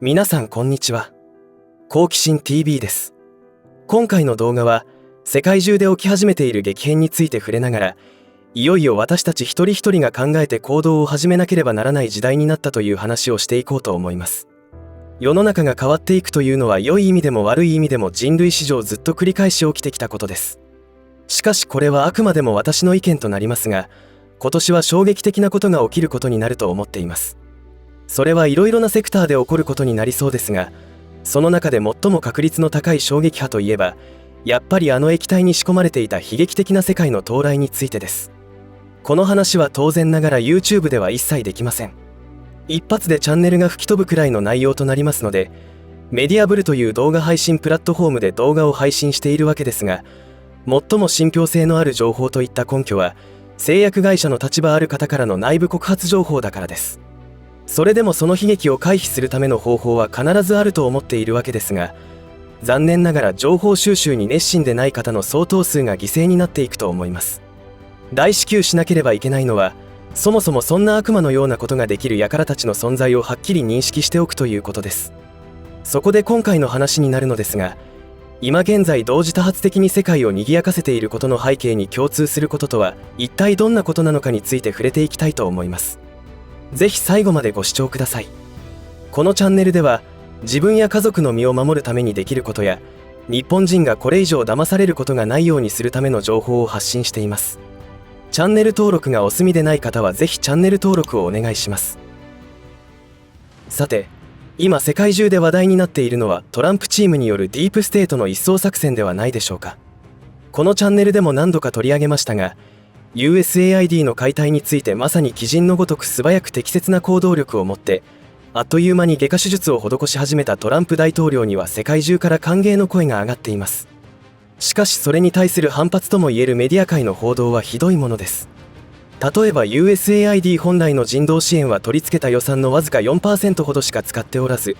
皆さんこんにちは。好奇心 TV です。今回の動画は世界中で起き始めている激変について触れながら、いよいよ私たち一人一人が考えて行動を始めなければならない時代になったという話をしていこうと思います。世の中が変わっていくというのは良い意味でも悪い意味でも人類史上ずっと繰り返し起きてきたことです。しかしこれはあくまでも私の意見となりますが、今年は衝撃的なことが起きることになると思っています。それはいろいろなセクターで起こることになりそうですが、その中で最も確率の高い衝撃波といえば、やっぱりあの液体に仕込まれていた悲劇的な世界の到来についてです。この話は当然ながら YouTube では一切できません。一発でチャンネルが吹き飛ぶくらいの内容となりますので、メディアブルという動画配信プラットフォームで動画を配信しているわけですが、最も信憑性のある情報といった根拠は、製薬会社の立場ある方からの内部告発情報だからです。それでもその悲劇を回避するための方法は必ずあると思っているわけですが、残念ながら情報収集に熱心でない方の相当数が犠牲になっていくと思います。大至急しなければいけないのは、そもそもそんな悪魔のようなことができる輩たちの存在をはっきり認識しておくということです。そこで今回の話になるのですが、今現在同時多発的に世界を賑やかせていることの背景に共通することとは一体どんなことなのかについて触れていきたいと思います。ぜひ最後までご視聴ください。このチャンネルでは自分や家族の身を守るためにできることや、日本人がこれ以上騙されることがないようにするための情報を発信しています。チャンネル登録がお済みでない方はぜひチャンネル登録をお願いします。さて、今世界中で話題になっているのはトランプチームによるディープステートの一掃作戦ではないでしょうか。このチャンネルでも何度か取り上げましたが、USAID の解体についてまさに鬼人のごとく素早く適切な行動力を持って、あっという間に外科手術を施し始めたトランプ大統領には世界中から歓迎の声が上がっています。しかしそれに対する反発ともいえるメディア界の報道はひどいものです。例えば USAID 本来の人道支援は取り付けた予算のわずか 4% ほどしか使っておらず、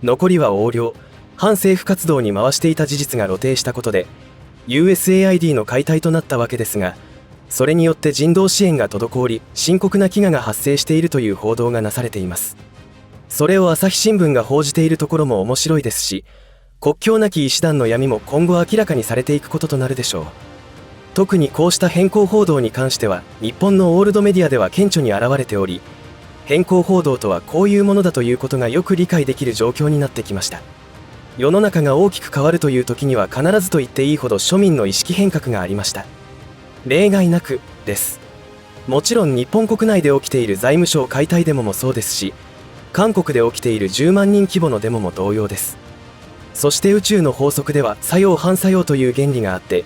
残りは横領、反政府活動に回していた事実が露呈したことで USAID の解体となったわけですが、それによって人道支援が滞り深刻な飢餓が発生しているという報道がなされています。それを朝日新聞が報じているところも面白いですし、国境なき医師団の闇も今後明らかにされていくこととなるでしょう。特にこうした変更報道に関しては日本のオールドメディアでは顕著に現れており、変更報道とはこういうものだということがよく理解できる状況になってきました。世の中が大きく変わるという時には必ずと言っていいほど庶民の意識変革がありました。例外なくです。もちろん日本国内で起きている財務省解体デモもそうですし、韓国で起きている10万人規模のデモも同様です。そして宇宙の法則では作用反作用という原理があって、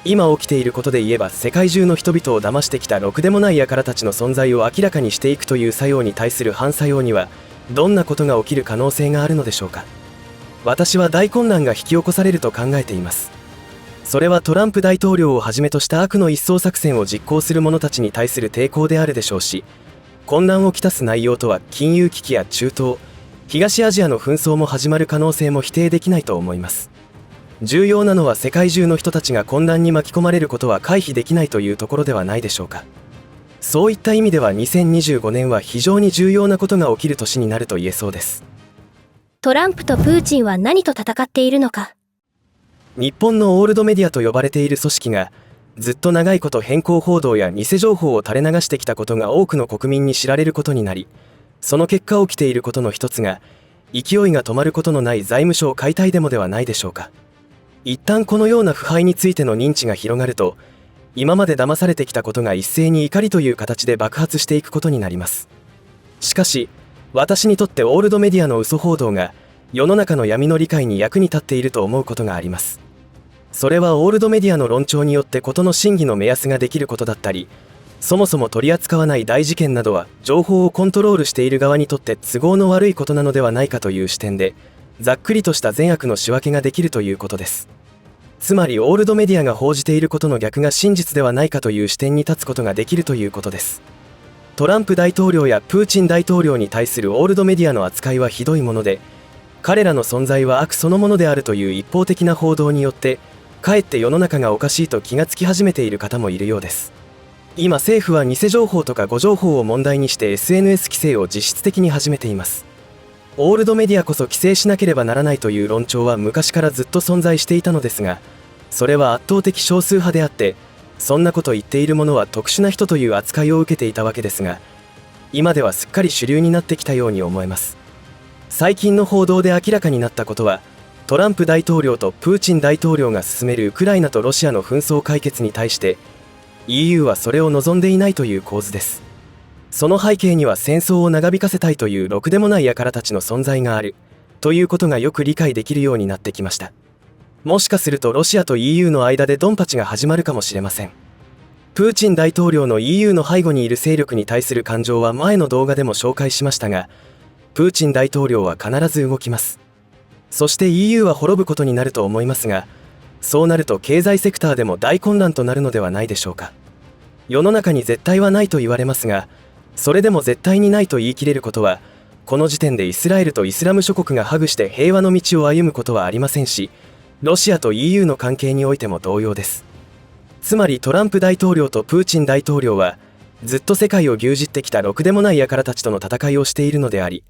今起きていることで言えば世界中の人々を騙してきたろくでもない輩たちの存在を明らかにしていくという作用に対する反作用にはどんなことが起きる可能性があるのでしょうか。私は大混乱が引き起こされると考えています。それはトランプ大統領をはじめとした悪の一掃作戦を実行する者たちに対する抵抗であるでしょうし、混乱をきたす内容とは金融危機や中東、東アジアの紛争も始まる可能性も否定できないと思います。重要なのは世界中の人たちが混乱に巻き込まれることは回避できないというところではないでしょうか。そういった意味では2025年は非常に重要なことが起きる年になると言えそうです。トランプとプーチンは何と戦っているのか。日本のオールドメディアと呼ばれている組織がずっと長いこと変更報道や偽情報を垂れ流してきたことが多くの国民に知られることになり、その結果起きていることの一つが勢いが止まることのない財務省解体デモではないでしょうか。一旦このような腐敗についての認知が広がると、今まで騙されてきたことが一斉に怒りという形で爆発していくことになります。しかし私にとってオールドメディアの嘘報道が世の中の闇の理解に役に立っていると思うことがあります。それはオールドメディアの論調によって事の真偽の目安ができることだったり、そもそも取り扱わない大事件などは情報をコントロールしている側にとって都合の悪いことなのではないかという視点で、ざっくりとした善悪の仕分けができるということです。つまりオールドメディアが報じていることの逆が真実ではないかという視点に立つことができるということです。トランプ大統領やプーチン大統領に対するオールドメディアの扱いはひどいもので、彼らの存在は悪そのものであるという一方的な報道によってかえって世の中がおかしいと気がつき始めている方もいるようです。今政府は偽情報とか誤情報を問題にして SNS 規制を実質的に始めています。オールドメディアこそ規制しなければならないという論調は昔からずっと存在していたのですが、それは圧倒的少数派であって、そんなこと言っている者は特殊な人という扱いを受けていたわけですが、今ではすっかり主流になってきたように思えます。最近の報道で明らかになったことは、トランプ大統領とプーチン大統領が進めるウクライナとロシアの紛争解決に対して EU はそれを望んでいないという構図です。その背景には戦争を長引かせたいというろくでもない輩たちの存在があるということがよく理解できるようになってきました。もしかするとロシアと EU の間でドンパチが始まるかもしれません。プーチン大統領の EU の背後にいる勢力に対する感情は前の動画でも紹介しましたが、プーチン大統領は必ず動きます。そして EU は滅ぶことになると思いますが、そうなると経済セクターでも大混乱となるのではないでしょうか。世の中に絶対はないと言われますが、それでも絶対にないと言い切れることは、この時点でイスラエルとイスラム諸国がハグして平和の道を歩むことはありませんし、ロシアと EU の関係においても同様です。つまりトランプ大統領とプーチン大統領は、ずっと世界を牛耳ってきたろくでもない輩たちとの戦いをしているのであり、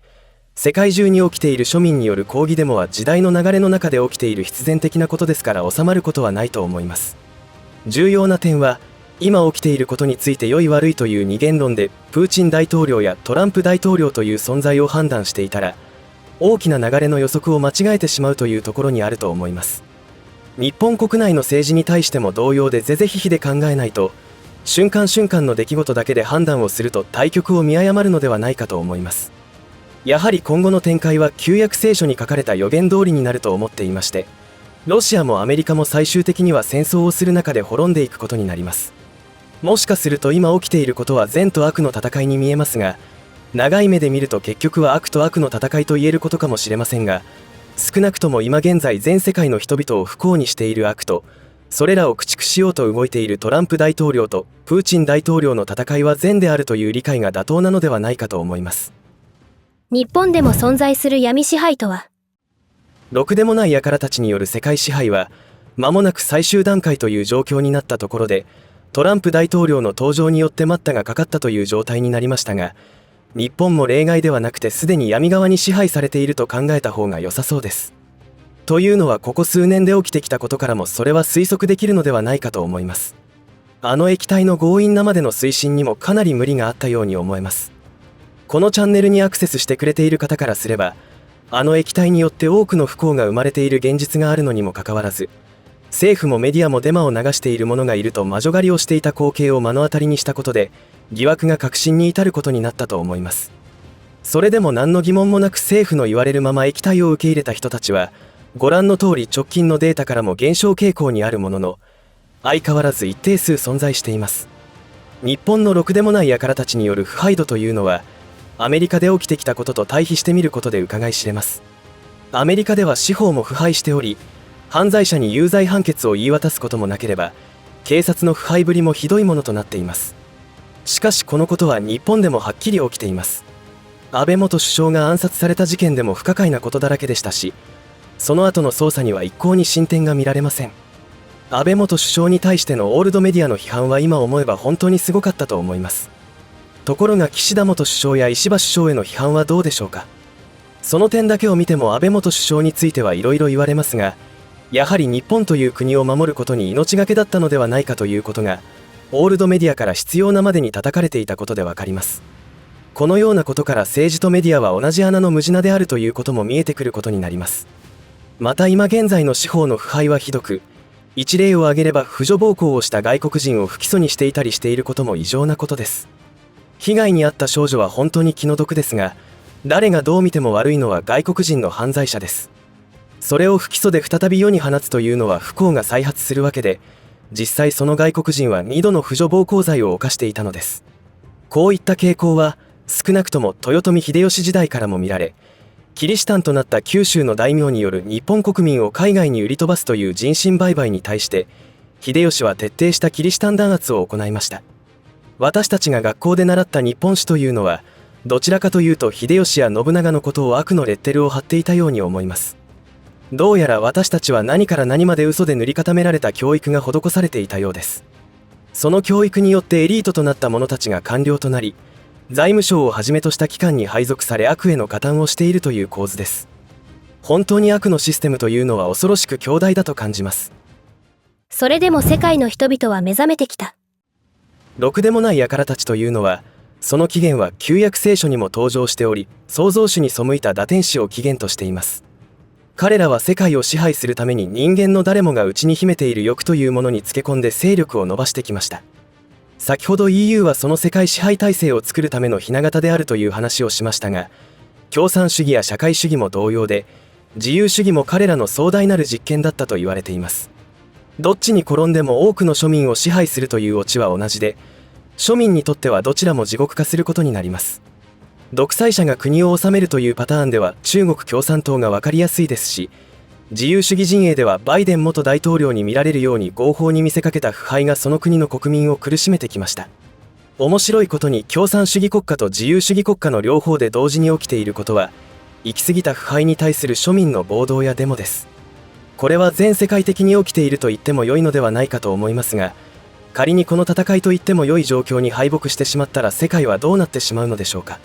世界中に起きている庶民による抗議デモは時代の流れの中で起きている必然的なことですから収まることはないと思います。重要な点は、今起きていることについて良い悪いという二元論でプーチン大統領やトランプ大統領という存在を判断していたら、大きな流れの予測を間違えてしまうというところにあると思います。日本国内の政治に対しても同様で是々非々で考えないと、瞬間瞬間の出来事だけで判断をすると対局を見誤るのではないかと思います。やはり今後の展開は旧約聖書に書かれた予言通りになると思っていまして、ロシアもアメリカも最終的には戦争をする中で滅んでいくことになります。もしかすると今起きていることは善と悪の戦いに見えますが、長い目で見ると結局は悪と悪の戦いと言えることかもしれませんが、少なくとも今現在全世界の人々を不幸にしている悪と、それらを駆逐しようと動いているトランプ大統領とプーチン大統領の戦いは善であるという理解が妥当なのではないかと思います。日本でも存在する闇支配とは。ろくでもない輩たちによる世界支配は間もなく最終段階という状況になったところで、トランプ大統領の登場によって待ったがかかったという状態になりましたが、日本も例外ではなくてすでに闇側に支配されていると考えた方が良さそうです。というのはここ数年で起きてきたことからもそれは推測できるのではないかと思います。あの液体の強引なまでの推進にもかなり無理があったように思えます。このチャンネルにアクセスしてくれている方からすれば、あの液体によって多くの不幸が生まれている現実があるのにもかかわらず、政府もメディアもデマを流している者がいると魔女狩りをしていた光景を目の当たりにしたことで、疑惑が確信に至ることになったと思います。それでも何の疑問もなく政府の言われるまま液体を受け入れた人たちは、ご覧の通り直近のデータからも減少傾向にあるものの、相変わらず一定数存在しています。日本のろくでもない輩たちによる腐敗度というのは、アメリカで起きてきたことと対比してみることで伺い知れます。アメリカでは司法も腐敗しており、犯罪者に有罪判決を言い渡すこともなければ、警察の腐敗ぶりもひどいものとなっています。しかしこのことは日本でもはっきり起きています。安倍元首相が暗殺された事件でも不可解なことだらけでしたし、その後の捜査には一向に進展が見られません。安倍元首相に対してのオールドメディアの批判は今思えば本当にすごかったと思います。ところが岸田元首相や石破首相への批判はどうでしょうか。その点だけを見ても安倍元首相についてはいろいろ言われますが、やはり日本という国を守ることに命がけだったのではないかということが、オールドメディアから必要なまでに叩かれていたことでわかります。このようなことから政治とメディアは同じ穴の無地なであるということも見えてくることになります。また今現在の司法の腐敗はひどく、一例を挙げれば婦女暴行をした外国人を不起訴にしていたりしていることも異常なことです。被害に遭った少女は本当に気の毒ですが、誰がどう見ても悪いのは外国人の犯罪者です。それを不起訴で再び世に放つというのは不幸が再発するわけで、実際その外国人は2度の婦女暴行罪を犯していたのです。こういった傾向は少なくとも豊臣秀吉時代からも見られ、キリシタンとなった九州の大名による日本国民を海外に売り飛ばすという人身売買に対して、秀吉は徹底したキリシタン弾圧を行いました。私たちが学校で習った日本史というのは、どちらかというと秀吉や信長のことを悪のレッテルを貼っていたように思います。どうやら私たちは何から何まで嘘で塗り固められた教育が施されていたようです。その教育によってエリートとなった者たちが官僚となり、財務省をはじめとした機関に配属され悪への加担をしているという構図です。本当に悪のシステムというのは恐ろしく強大だと感じます。それでも世界の人々は目覚めてきた。ろくでもない輩たちというのは、その起源は旧約聖書にも登場しており、創造主に背いた堕天使を起源としています。彼らは世界を支配するために人間の誰もが内に秘めている欲というものにつけ込んで勢力を伸ばしてきました。先ほど EU はその世界支配体制を作るための雛形であるという話をしましたが、共産主義や社会主義も同様で、自由主義も彼らの壮大なる実験だったと言われています。どっちに転んでも多くの庶民を支配するというオチは同じで、庶民にとってはどちらも地獄化することになります。独裁者が国を治めるというパターンでは中国共産党が分かりやすいですし、自由主義陣営ではバイデン元大統領に見られるように合法に見せかけた腐敗がその国の国民を苦しめてきました。面白いことに共産主義国家と自由主義国家の両方で同時に起きていることは、行き過ぎた腐敗に対する庶民の暴動やデモです。これは全世界的に起きていると言っても良いのではないかと思いますが、仮にこの戦いと言っても良い状況に敗北してしまったら世界はどうなってしまうのでしょうか。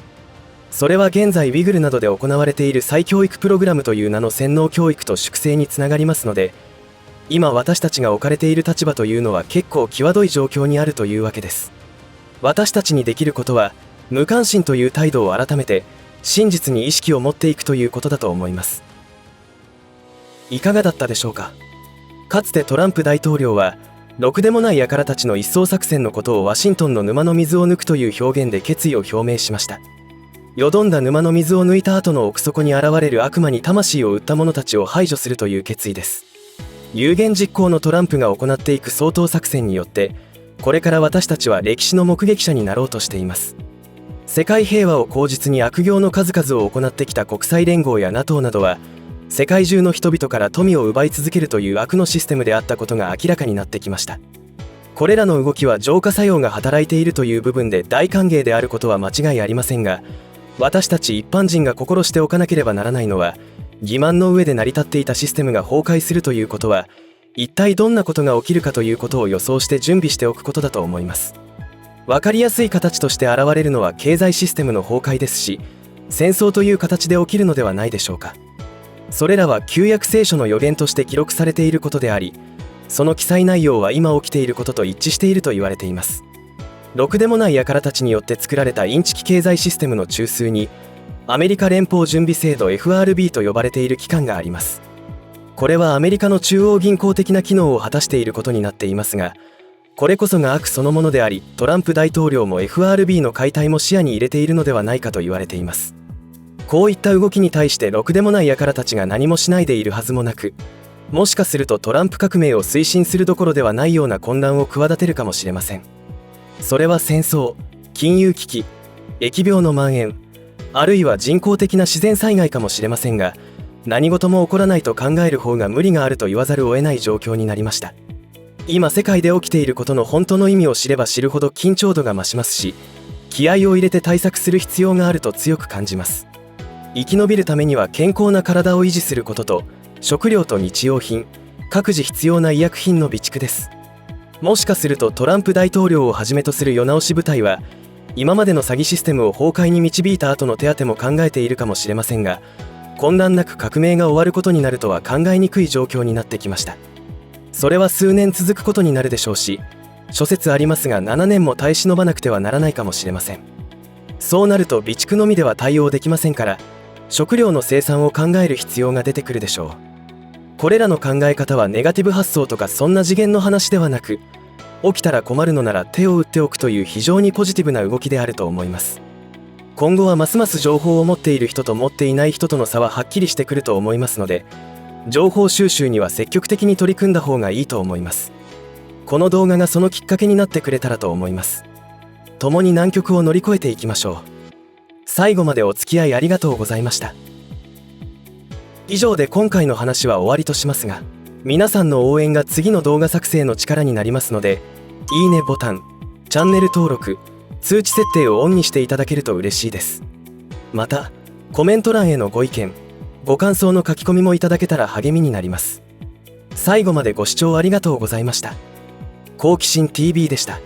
それは現在ウイグルなどで行われている再教育プログラムという名の洗脳教育と粛清につながりますので、今私たちが置かれている立場というのは結構際どい状況にあるというわけです。私たちにできることは、無関心という態度を改めて真実に意識を持っていくということだと思います。いかがだったでしょうか。かつてトランプ大統領は、ろくでもない輩たちの一掃作戦のことをワシントンの沼の水を抜くという表現で決意を表明しました。よどんだ沼の水を抜いた後の奥底に現れる悪魔に魂を売った者たちを排除するという決意です。有言実行のトランプが行っていく掃討作戦によって、これから私たちは歴史の目撃者になろうとしています。世界平和を口実に悪行の数々を行ってきた国際連合や NATO などは、世界中の人々から富を奪い続けるという悪のシステムであったことが明らかになってきました。これらの動きは浄化作用が働いているという部分で大歓迎であることは間違いありませんが、私たち一般人が心しておかなければならないのは、欺瞞の上で成り立っていたシステムが崩壊するということは、一体どんなことが起きるかということを予想して準備しておくことだと思います。分かりやすい形として現れるのは経済システムの崩壊ですし、戦争という形で起きるのではないでしょうか。それらは旧約聖書の予言として記録されていることであり、その記載内容は今起きていることと一致していると言われています。ろくでもない輩たちによって作られたインチキ経済システムの中枢に、アメリカ連邦準備制度 FRB と呼ばれている機関があります。これはアメリカの中央銀行的な機能を果たしていることになっていますが、これこそが悪そのものであり、トランプ大統領も FRB の解体も視野に入れているのではないかと言われています。こういった動きに対してろくでもない輩たちが何もしないでいるはずもなく、もしかするとトランプ革命を推進するどころではないような混乱を企てるかもしれません。それは戦争、金融危機、疫病の蔓延、あるいは人工的な自然災害かもしれませんが、何事も起こらないと考える方が無理があると言わざるを得ない状況になりました。今世界で起きていることの本当の意味を知れば知るほど緊張度が増しますし、気合を入れて対策する必要があると強く感じます。生き延びるためには健康な体を維持することと、食料と日用品、各自必要な医薬品の備蓄です。もしかするとトランプ大統領をはじめとする世直し部隊は、今までの詐欺システムを崩壊に導いた後の手当ても考えているかもしれませんが、混乱なく革命が終わることになるとは考えにくい状況になってきました。それは数年続くことになるでしょうし、諸説ありますが7年も耐え忍ばなくてはならないかもしれません。そうなると備蓄のみでは対応できませんから、食料の生産を考える必要が出てくるでしょう。これらの考え方はネガティブ発想とかそんな次元の話ではなく、起きたら困るのなら手を打っておくという非常にポジティブな動きであると思います。今後はますます情報を持っている人と持っていない人との差ははっきりしてくると思いますので、情報収集には積極的に取り組んだ方がいいと思います。この動画がそのきっかけになってくれたらと思います。共に難局を乗り越えていきましょう。最後までお付き合いありがとうございました。以上で今回の話は終わりとしますが、皆さんの応援が次の動画作成の力になりますので、いいねボタン、チャンネル登録、通知設定をオンにしていただけると嬉しいです。また、コメント欄へのご意見、ご感想の書き込みもいただけたら励みになります。最後までご視聴ありがとうございました。好奇心 TV でした。